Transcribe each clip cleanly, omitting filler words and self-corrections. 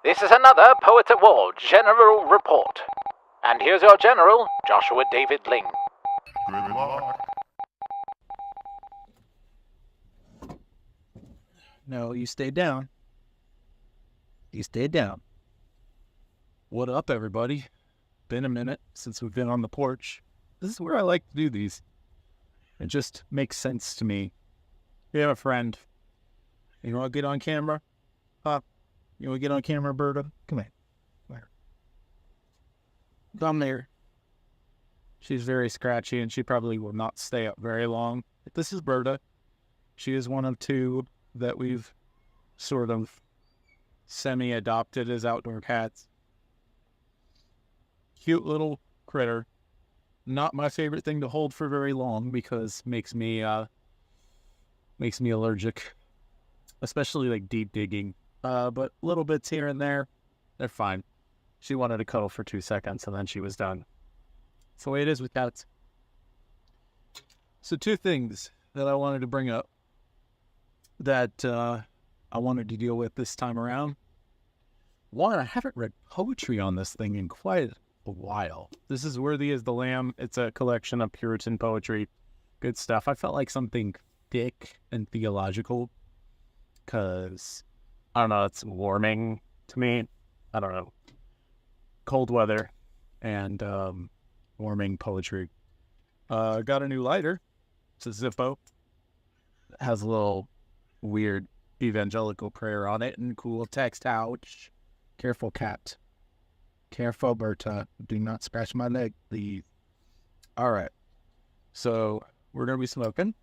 This is another Poet Award General Report. And here's your General, Joshua David Ling. Good luck. No, you stay down. You stay down. What up, everybody? Been a minute since we've been on the porch. This is where I like to do these. It just makes sense to me. You have a friend. You want to get on camera? You want to get on camera, Berta? Come here. Come here. Come there. She's very scratchy, and she probably will not stay up very long. This is Berta. She is one of two that we've sort of semi-adopted as outdoor cats. Cute little critter. Not my favorite thing to hold for very long because makes me allergic, especially like deep digging. But little bits here and there, they're fine. She wanted to cuddle for 2 seconds and then she was done. That's the way it is with cats. So 2 things that I wanted to bring up that I wanted to deal with this time around. One, I haven't read poetry on this thing in quite a while. This is Worthy as the Lamb. It's a collection of Puritan poetry. Good stuff. I felt like something thick and theological because, I don't know, it's warming to me. I don't know. Cold weather and warming poetry. Got a new lighter. It's a Zippo. It has a little weird evangelical prayer on it and cool text. Ouch. Careful, cat. Careful, Berta. Do not scratch my leg, please. All right. So we're going to be smoking.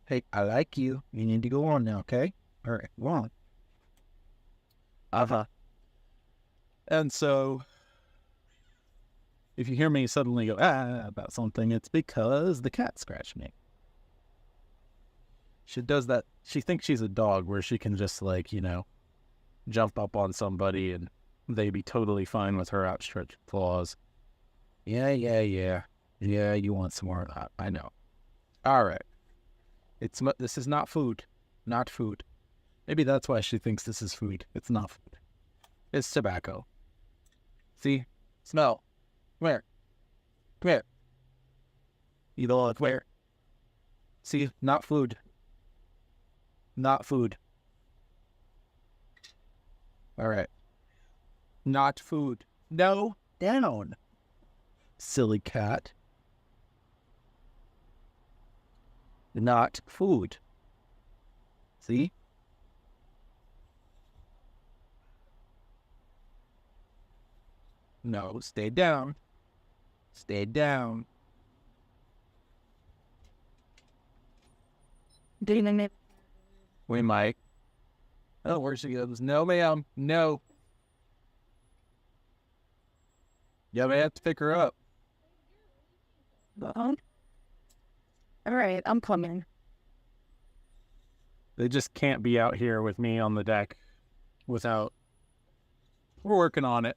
Hey, I like you. You need to go on now, okay? All right, go on. And so if you hear me suddenly go, about something, it's because the cat scratched me. She does that. She thinks she's a dog where she can just jump up on somebody and they'd be totally fine with her outstretched claws. Yeah, you want some more of that. I know. All right. This is not food. Not food. Maybe that's why she thinks this is food. It's not food. It's tobacco. See? Smell. Come here. Come here. You don't look where? See? Not food. Not food. All right. Not food. No, down. Silly cat. Not food. See? No, stay down. Stay down. We might. Oh, where she goes. No, ma'am. No. Yeah, we have to pick her up. All right, I'm coming. They just can't be out here with me on the deck without... We're working on it.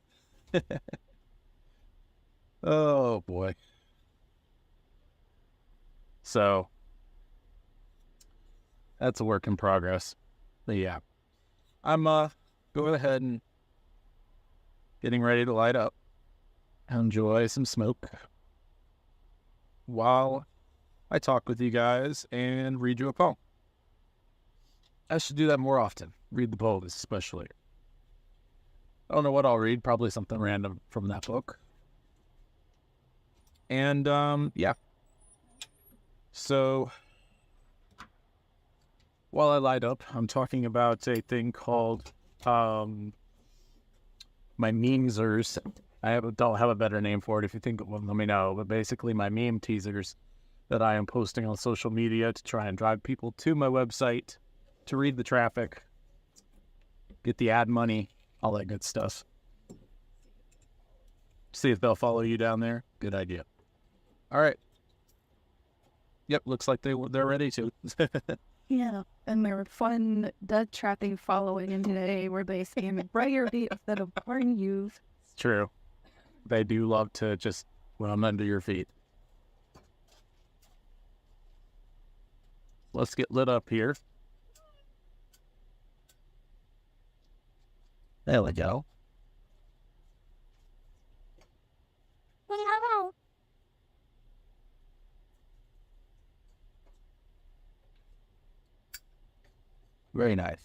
Oh, boy. So, that's a work in progress. But yeah. I'm going ahead and getting ready to light up. Enjoy some smoke while I talk with you guys and read you a poem. I should do that more often. Read the poems, especially. I don't know what I'll read. Probably something random from that book. And, yeah. So, while I light up, I'm talking about a thing called, my memesers. Don't have a better name for it. If you think of one, let me know. But basically, my meme teasers that I am posting on social media to try and drive people to my website to read the traffic, get the ad money, all that good stuff. See if they'll follow you down there. Good idea. All right. Yep, looks like they're ready to. Yeah, and they're fun dead trapping following in today where they stand right your feet instead of burning you. It's true. They do love to just run under your feet. Let's get lit up here. There we go. Very nice.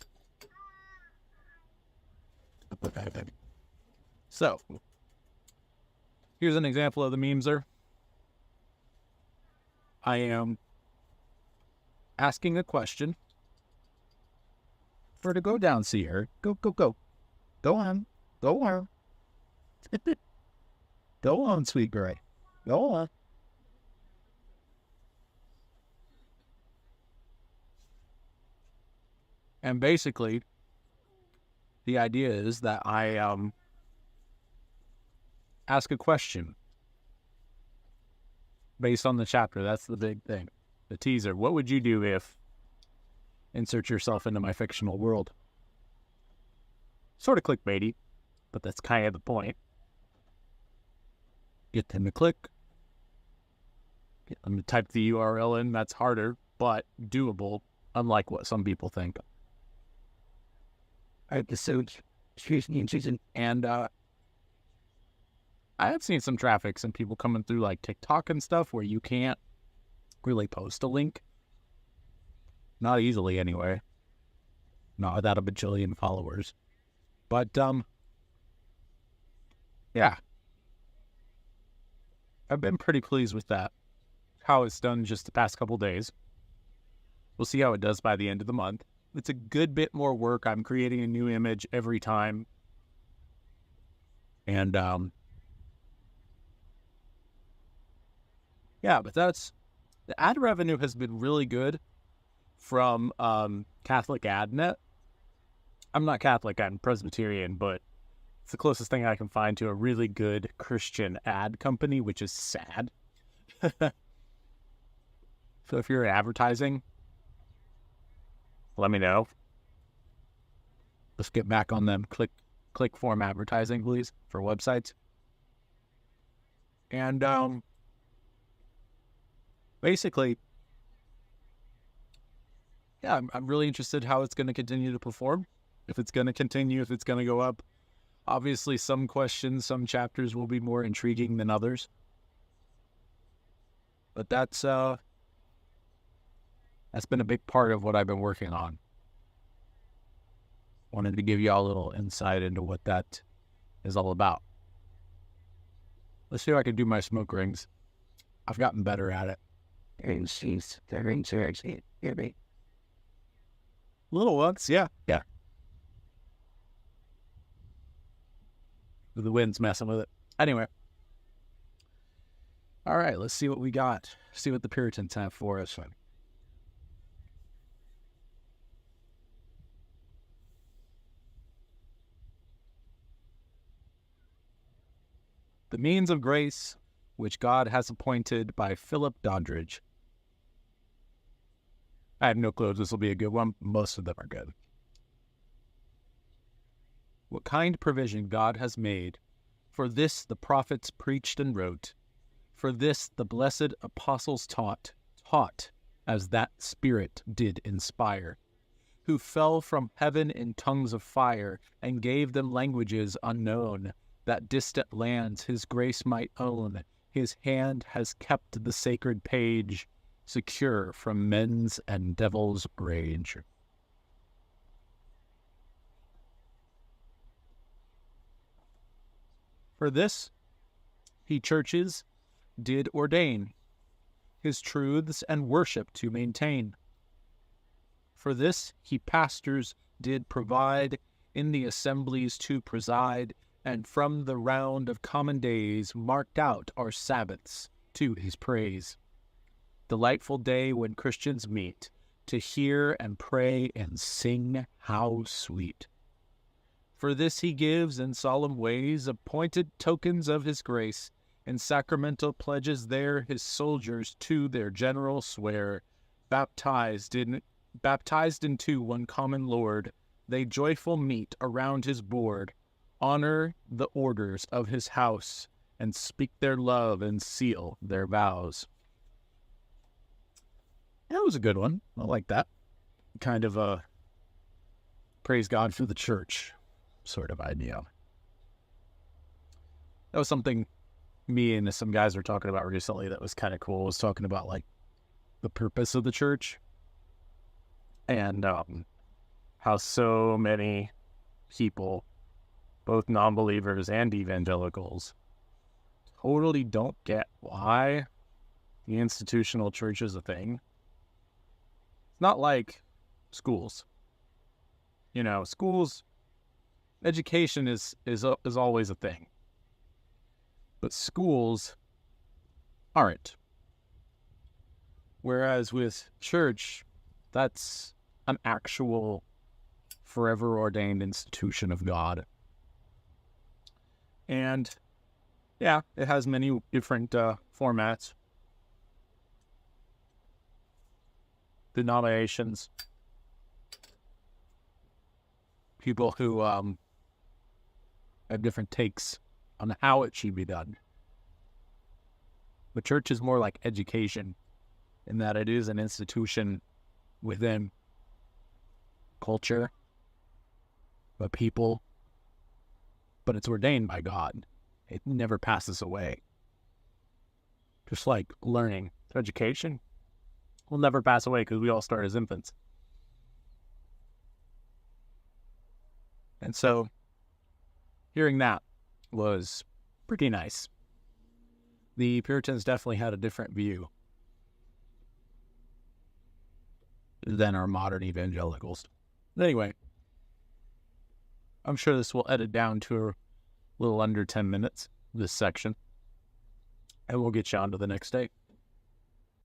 So, here's an example of the memeser. I am asking a question for her to go down, see her. Go. Go on. Go on. Go on, sweet Gray. Go on. And basically, the idea is that I ask a question based on the chapter. That's the big thing. The teaser. What would you do if... Insert yourself into my fictional world. Sort of clickbaity, but that's kind of the point. Get them to click. Get them to type the URL in. That's harder, but doable, unlike what some people think. And I have seen some traffic, some people coming through like TikTok and stuff where you can't really post a link. Not easily, anyway. Not without a bajillion followers. But, yeah. I've been pretty pleased with that. How it's done just the past couple days. We'll see how it does by the end of the month. It's a good bit more work. I'm creating a new image every time. And, yeah, but that's... The ad revenue has been really good from Catholic AdNet. I'm not Catholic, I'm Presbyterian, but it's the closest thing I can find to a really good Christian ad company, which is sad. So if you're advertising, let me know. Let's get back on them. Click form advertising, please, for websites. And basically, yeah, I'm really interested how it's going to continue to perform. If it's going to continue, if it's going to go up. Obviously, some questions, some chapters will be more intriguing than others. But that's been a big part of what I've been working on. Wanted to give you all a little insight into what that is all about. Let's see if I can do my smoke rings. I've gotten better at it. Little ones, yeah. Yeah. The wind's messing with it. Anyway. All right, let's see what we got. See what the Puritans have for us. The Means of Grace, which God has appointed by Philip Doddridge. I have no clue if this will be a good one. Most of them are good. What kind provision God has made, for this the prophets preached and wrote, for this the blessed apostles taught as that Spirit did inspire, who fell from heaven in tongues of fire, and gave them languages unknown, that distant lands his grace might own. His hand has kept the sacred page, secure from men's and devil's rage. For this, he churches did ordain, his truths and worship to maintain. For this, he pastors did provide, in the assemblies to preside, and from the round of common days marked out our Sabbaths to his praise. Delightful day when Christians meet, to hear and pray and sing, how sweet. For this he gives in solemn ways appointed tokens of his grace, and sacramental pledges there his soldiers to their general swear. Baptized into one common Lord, they joyful meet around his board, honor the orders of his house, and speak their love and seal their vows. That was a good one. I like that. Kind of praise God for the church. sort of idea. That was something me and some guys were talking about recently that was kind of cool. Was talking about like the purpose of the church and how so many people, both non-believers and evangelicals, totally don't get why the institutional church is a thing. It's not like schools. You know, schools, education is always a thing. But schools aren't. Whereas with church, that's an actual forever ordained institution of God. And yeah, it has many different formats, denominations, people who have different takes on how it should be done. But church is more like education in that it is an institution within culture, but people, but it's ordained by God. It never passes away. Just like learning, education will never pass away because we all start as infants. And so hearing that was pretty nice. The Puritans definitely had a different view than our modern evangelicals. Anyway, I'm sure this will edit down to a little under 10 minutes, this section, and we'll get you on to the next day.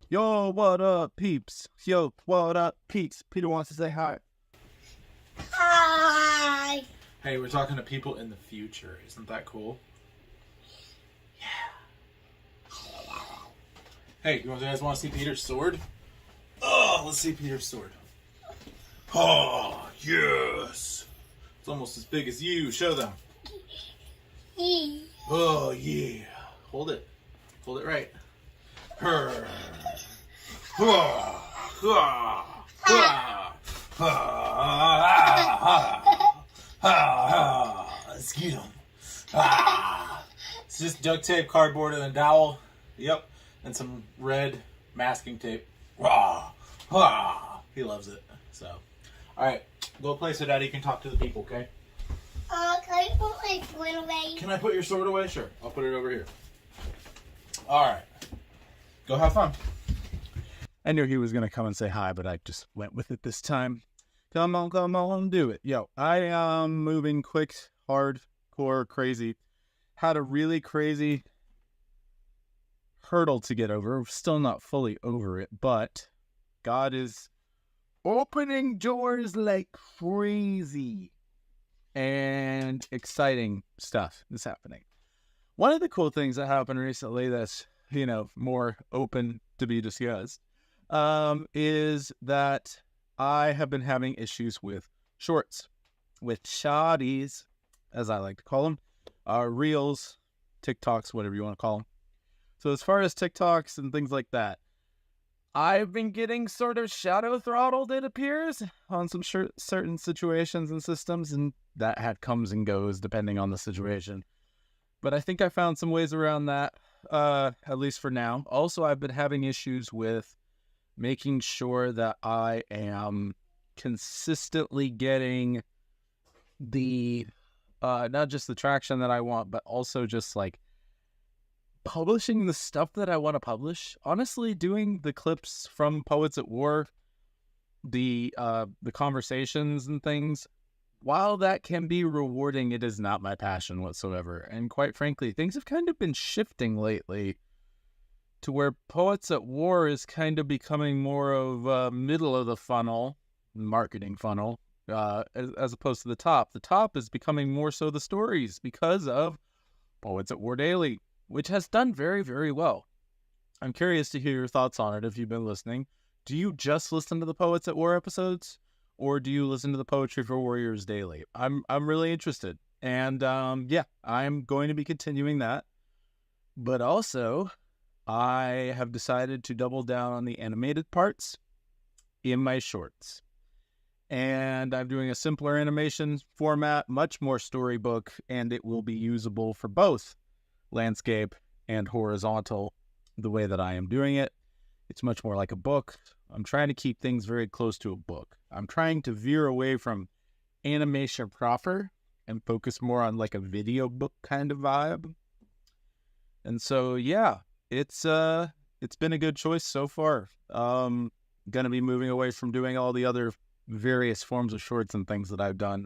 Yo, what up, peeps? Yo, what up, peeps? Peter wants to say hi. Hi. Hey, we're talking to people in the future. Isn't that cool? Yeah. Hey, you guys want to see Peter's sword? Oh, let's see Peter's sword. Oh, yes. It's almost as big as you. Show them. Oh, yeah. Hold it. Hold it right. Her. Let's get him. It's just duct tape, cardboard, and a dowel. Yep. And some red masking tape. He loves it. So, alright. Go play so Daddy can talk to the people, okay? Can you put my sword away? Can I put your sword away? Sure. I'll put it over here. Alright. Go have fun. I knew he was going to come and say hi, but I just went with it this time. Come on, do it. Yo, I am moving quick, hardcore, crazy. Had a really crazy hurdle to get over. Still not fully over it, but God is opening doors like crazy. And exciting stuff is happening. One of the cool things that happened recently that's, more open to be discussed, is that I have been having issues with shorts, with shorties, as I like to call them, reels, TikToks, whatever you want to call them. So as far as TikToks and things like that, I've been getting sort of shadow throttled, it appears, on some certain situations and systems, and that comes and goes depending on the situation. But I think I found some ways around that, at least for now. Also, I've been having issues with making sure that I am consistently getting the, not just the traction that I want, but also just like publishing the stuff that I want to publish. Honestly, doing the clips from Poets at War, the conversations and things, while that can be rewarding, it is not my passion whatsoever. And quite frankly, things have kind of been shifting lately to where Poets at War is kind of becoming more of a middle of the funnel, marketing funnel, as opposed to the top. The top is becoming more so the stories because of Poets at War Daily, which has done very, very well. I'm curious to hear your thoughts on it if you've been listening. Do you just listen to the Poets at War episodes, or do you listen to the Poetry for Warriors Daily? I'm really interested. And yeah, I'm going to be continuing that. But also, I have decided to double down on the animated parts in my shorts. And I'm doing a simpler animation format, much more storybook, and it will be usable for both landscape and horizontal the way that I am doing it. It's much more like a book. I'm trying to keep things very close to a book. I'm trying to veer away from animation proper and focus more on like a video book kind of vibe. And so, yeah, it's been a good choice so far. Going to be moving away from doing all the other various forms of shorts and things that I've done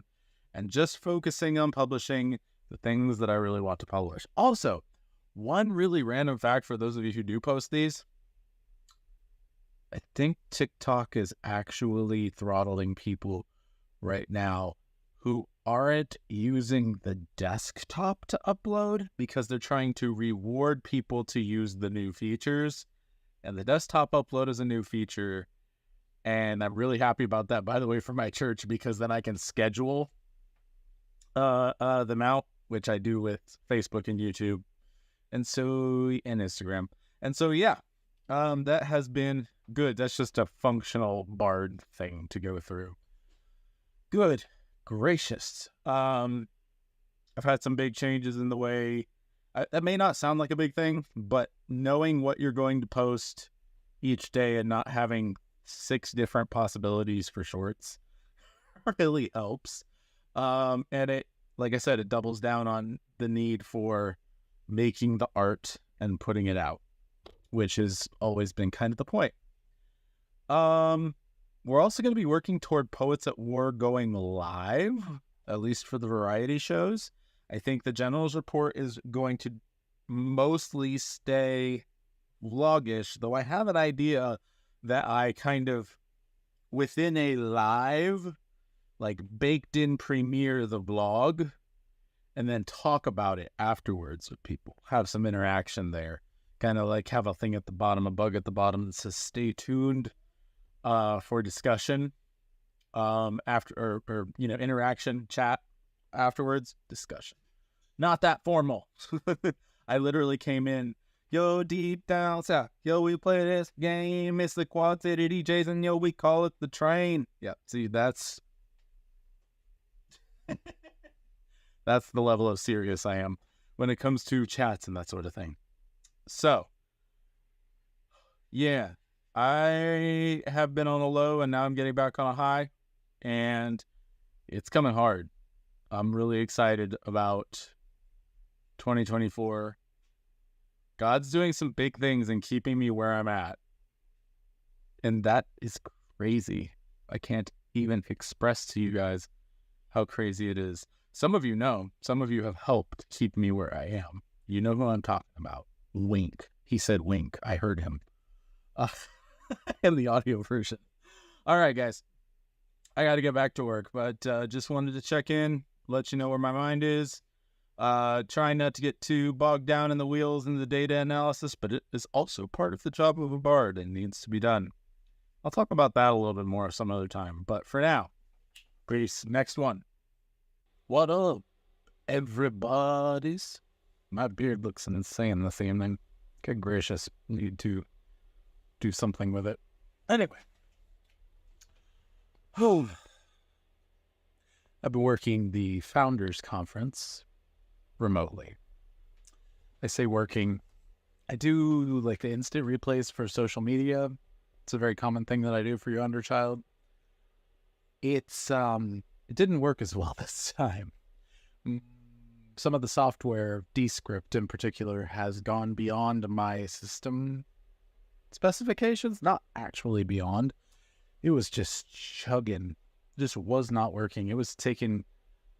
and just focusing on publishing the things that I really want to publish. Also, one really random fact for those of you who do post these, I think TikTok is actually throttling people right now who aren't using the desktop to upload because they're trying to reward people to use the new features. And the desktop upload is a new feature. And I'm really happy about that, by the way, for my church, because then I can schedule them out, which I do with Facebook and YouTube and Instagram. And so, yeah, that has been good. That's just a functional Bard thing to go through. Good gracious. I've had some big changes in the way. That may not sound like a big thing, but knowing what you're going to post each day and not having 6 different possibilities for shorts really helps. And it, like I said, it doubles down on the need for making the art and putting it out, which has always been kind of the point. We're also going to be working toward Poets at War going live, at least for the variety shows. I think the General's Report is going to mostly stay vlogish, though I have an idea that I kind of, within a live, like baked in premiere the vlog, and then talk about it afterwards with people. Have some interaction there. Kind of like have a thing at the bottom, a bug at the bottom that says stay tuned for discussion after, or interaction, chat afterwards, discussion. Not that formal. I literally came in, yo, deep down south, yo, we play this game, it's the Quad City DJs, and yo, we call it the train. Yeah, see, that's that's the level of serious I am when it comes to chats and that sort of thing. So, yeah, I have been on a low and now I'm getting back on a high, and it's coming hard. I'm really excited about 2024. God's doing some big things and keeping me where I'm at. And that is crazy. I can't even express to you guys how crazy it is. Some of you know. Some of you have helped keep me where I am. You know who I'm talking about. Wink. He said wink. I heard him. In the audio version. All right, guys. I got to get back to work, but just wanted to check in, let you know where my mind is. Trying not to get too bogged down in the wheels and the data analysis, but it is also part of the job of a bard and needs to be done. I'll talk about that a little bit more some other time, but for now, peace. Next one. What up, everybody's? My beard looks insane this evening. Good gracious, need to do something with it. Anyway. Oh, I've been working the Founders Conference remotely. I say working. I do like the instant replays for social media. It's a very common thing that I do for your underchild. It didn't work as well this time. Some of the software, Descript in particular, has gone beyond my system specifications. Not actually beyond. It was just chugging. Just was not working. It was taking,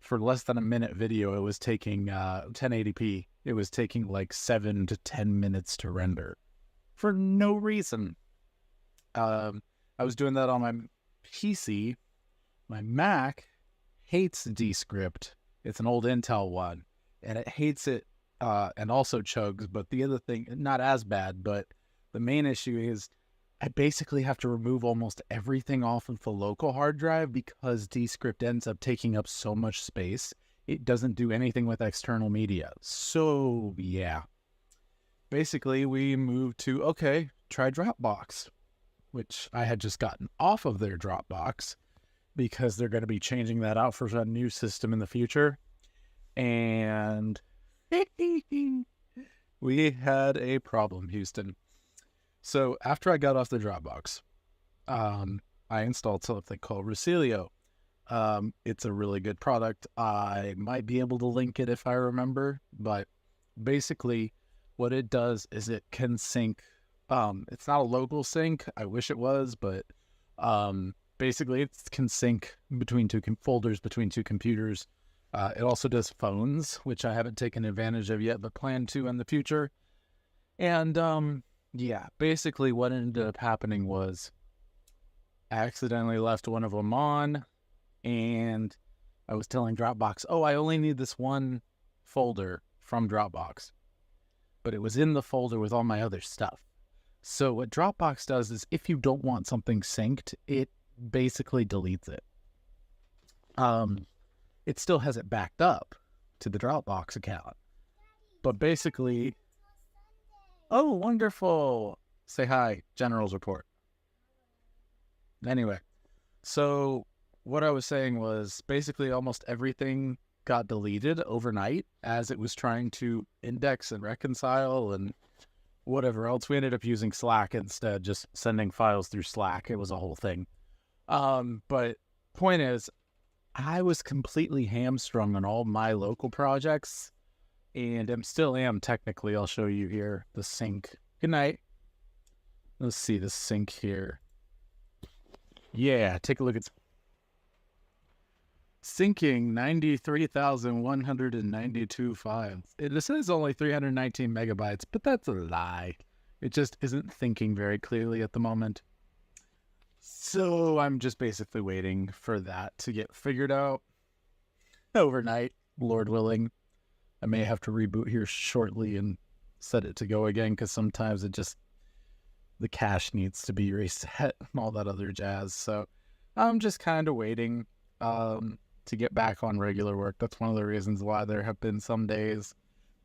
for less than a minute video, it was taking 1080p. It was taking like 7 to 10 minutes to render for no reason. I was doing that on my PC. My Mac hates Descript. It's an old Intel one, and it hates it and also chugs. But the other thing, not as bad, but the main issue is I basically have to remove almost everything off of the local hard drive because Descript ends up taking up so much space. It doesn't do anything with external media. So, yeah. Basically, we moved to, okay, try Dropbox, which I had just gotten off of their Dropbox. because they're going to be changing that out for a new system in the future. And we had a problem, Houston. So after I got off the Dropbox, I installed something called Resilio. It's a really good product. I might be able to link it if I remember, but basically what it does is it can sync. It's not a local sync. I wish it was, but basically it can sync between two folders between two computers. It also does phones, which I haven't taken advantage of yet, but plan to in the future. And yeah, basically what ended up happening was I accidentally left one of them on, and I was telling Dropbox, oh, I only need this one folder from Dropbox. But it was in the folder with all my other stuff. So what Dropbox does is if you don't want something synced, it basically deletes it. It still has it backed up to the Dropbox account. But basically, oh, wonderful. Say hi, General's report. Anyway, so what I was saying was basically almost everything got deleted overnight as it was trying to index and reconcile and whatever else. We ended up using Slack instead, just sending files through Slack. It was a whole thing. But point is, I was completely hamstrung on all my local projects, and still am technically. I'll show you here the sync. Good night. Let's see the sync here. Yeah, take a look at syncing 93,192 files. It says only 319 megabytes, but that's a lie. It just isn't thinking very clearly at the moment. So I'm just basically waiting for that to get figured out overnight, Lord willing. I may have to reboot here shortly and set it to go again, because sometimes the cache needs to be reset and all that other jazz. So I'm just kind of waiting to get back on regular work. That's one of the reasons why there have been some days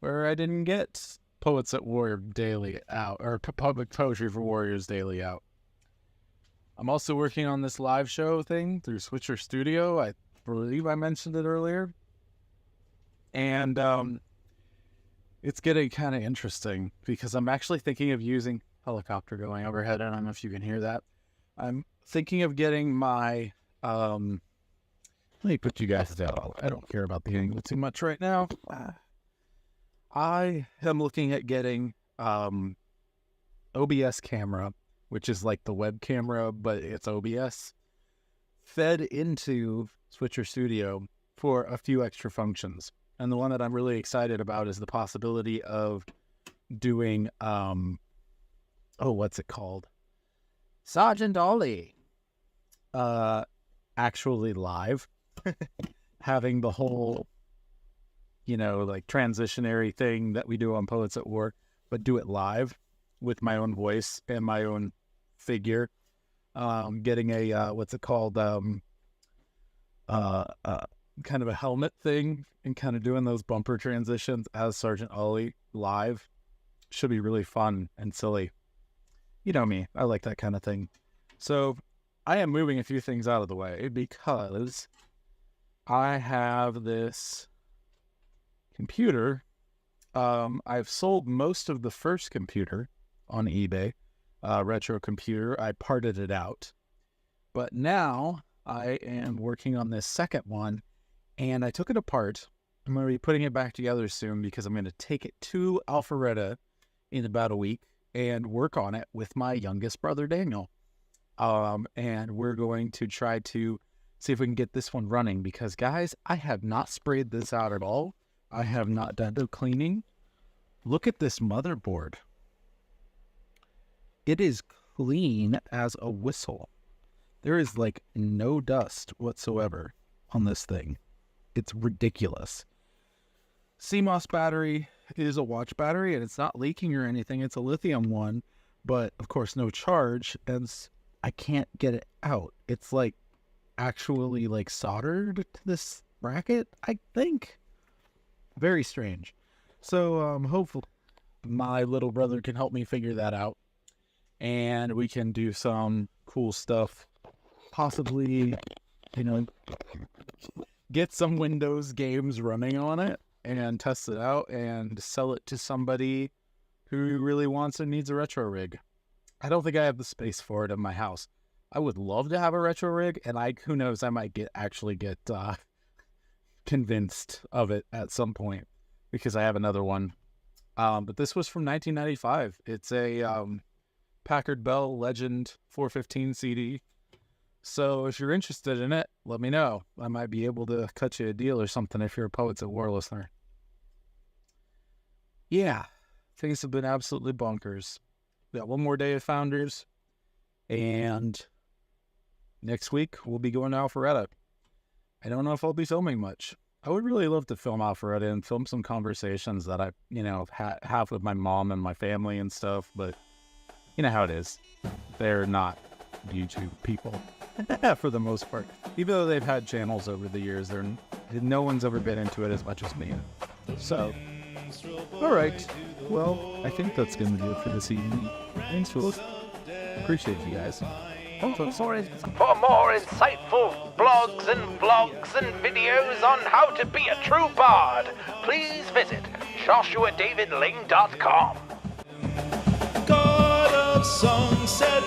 where I didn't get Poets at War daily out, or Public Poetry for Warriors daily out. I'm also working on this live show thing through Switcher Studio. I believe I mentioned it earlier. And it's getting kind of interesting because I'm actually thinking of using helicopter going overhead. I don't know if you can hear that. I'm thinking of getting my... let me put you guys down. I don't care about the angle too much right now. I am looking at getting OBS camera, which is like the web camera, but it's OBS, fed into Switcher Studio for a few extra functions. And the one that I'm really excited about is the possibility of doing, what's it called? Sergeant Ollie. Actually live. Having the whole, like transitionary thing that we do on Poets at War, but do it live with my own voice and my own figure. Getting a, kind of a helmet thing and kind of doing those bumper transitions as Sergeant Ollie live should be really fun and silly. You know me, I like that kind of thing. So I am moving a few things out of the way because I have this computer. I've sold most of the first computer on eBay, retro computer. I parted it out, but now I am working on this second one, and I took it apart. I'm going to be putting it back together soon because I'm going to take it to Alpharetta in about a week and work on it with my youngest brother, Daniel. And we're going to try to see if we can get this one running because, guys, I have not sprayed this out at all. I have not done the cleaning. Look at this motherboard. It is clean as a whistle. There is like no dust whatsoever on this thing. It's ridiculous. CMOS battery is a watch battery and it's not leaking or anything. It's a lithium one, but of course no charge, and I can't get it out. It's like actually like soldered to this bracket, I think. Very strange. So hopefully my little brother can help me figure that out and we can do some cool stuff. Possibly get some Windows games running on it and test it out and sell it to somebody who really wants and needs a retro rig. I don't think I have the space for it in my house. I would love to have a retro rig, and who knows, I might actually get convinced of it at some point because I have another one. But this was from 1995. It's a Packard Bell Legend 415 CD. So if you're interested in it, let me know. I might be able to cut you a deal or something if you're a Poets at War listener. Yeah, things have been absolutely bonkers. We got one more day of Founders, and next week we'll be going to Alpharetta. I don't know if I'll be filming much. I would really love to film Alpharetta and film some conversations that I, have with my mom and my family and stuff, but you know how it is. They're not YouTube people for the most part. Even though they've had channels over the years, no one's ever been into it as much as me. So, all right. Well, I think that's going to do it for this evening. Thanks for listening. Appreciate you guys. For more insightful blogs and vlogs and videos on how to be a true bard, please visit JoshuaDavidLing.com. God of songs said